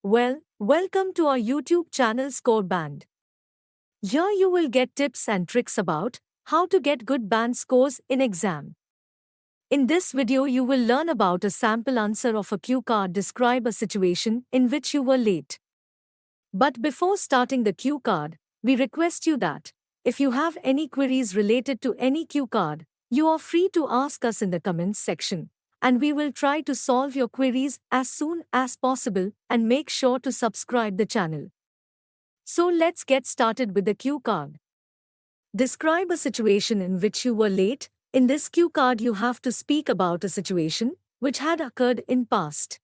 Welcome to our YouTube channel Score Band. Here you will get tips and tricks about how to get good band scores in exam. In this video you will learn about a sample answer of a cue card. Describe a situation in which you were late. But before starting the cue card, we request you that, if you have any queries related to any cue card, you are free to ask us in the comments section, and we will try to solve your queries as soon as possible, and make sure to subscribe the channel. So let's get started with the cue card. Describe a situation in which you were late. In this cue card you have to speak about a situation which had occurred in past.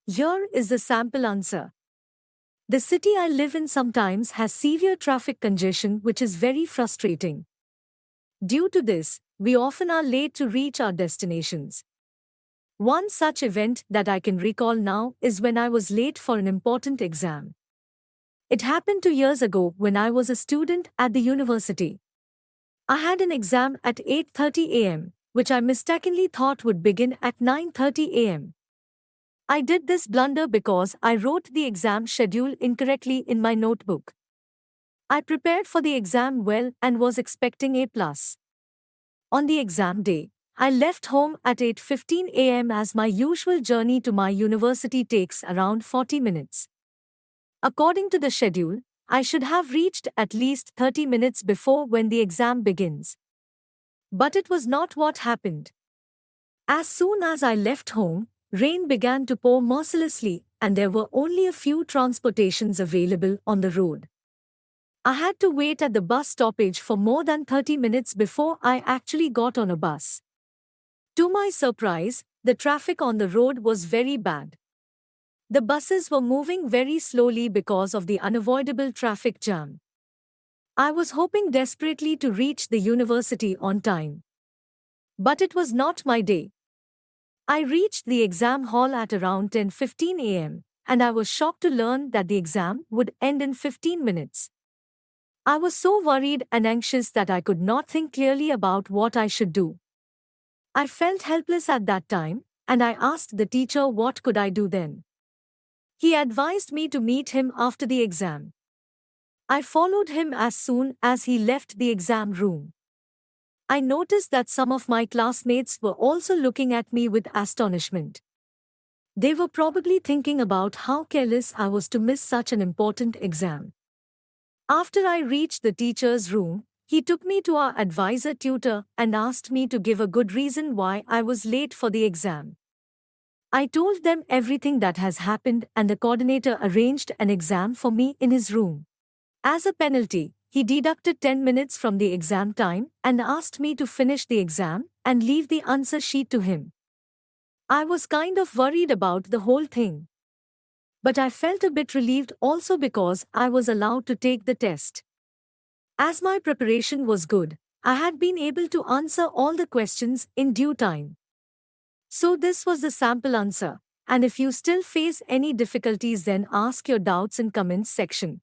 Here is the sample answer. The city I live in sometimes has severe traffic congestion which is very frustrating. Due to this, we often are late to reach our destinations. One such event that I can recall now is when I was late for an important exam. It happened 2 years ago when I was a student at the university. I had an exam at 8:30 a.m., which I mistakenly thought would begin at 9:30 a.m. I did this blunder because I wrote the exam schedule incorrectly in my notebook. I prepared for the exam well and was expecting A+. On the exam day, I left home at 8:15 a.m. as my usual journey to my university takes around 40 minutes. According to the schedule, I should have reached at least 30 minutes before when the exam begins. But it was not what happened. As soon as I left home, rain began to pour mercilessly, and there were only a few transportations available on the road. I had to wait at the bus stoppage for more than 30 minutes before I actually got on a bus. To my surprise, the traffic on the road was very bad. The buses were moving very slowly because of the unavoidable traffic jam. I was hoping desperately to reach the university on time. But it was not my day. I reached the exam hall at around 10:15 a.m., and I was shocked to learn that the exam would end in 15 minutes. I was so worried and anxious that I could not think clearly about what I should do. I felt helpless at that time, and I asked the teacher what could I do then. He advised me to meet him after the exam. I followed him as soon as he left the exam room. I noticed that some of my classmates were also looking at me with astonishment. They were probably thinking about how careless I was to miss such an important exam. After I reached the teacher's room, he took me to our advisor tutor and asked me to give a good reason why I was late for the exam. I told them everything that has happened, and the coordinator arranged an exam for me in his room. As a penalty, he deducted 10 minutes from the exam time and asked me to finish the exam and leave the answer sheet to him. I was kind of worried about the whole thing. But I felt a bit relieved also because I was allowed to take the test. As my preparation was good, I had been able to answer all the questions in due time. So this was the sample answer, and if you still face any difficulties then ask your doubts in comments section.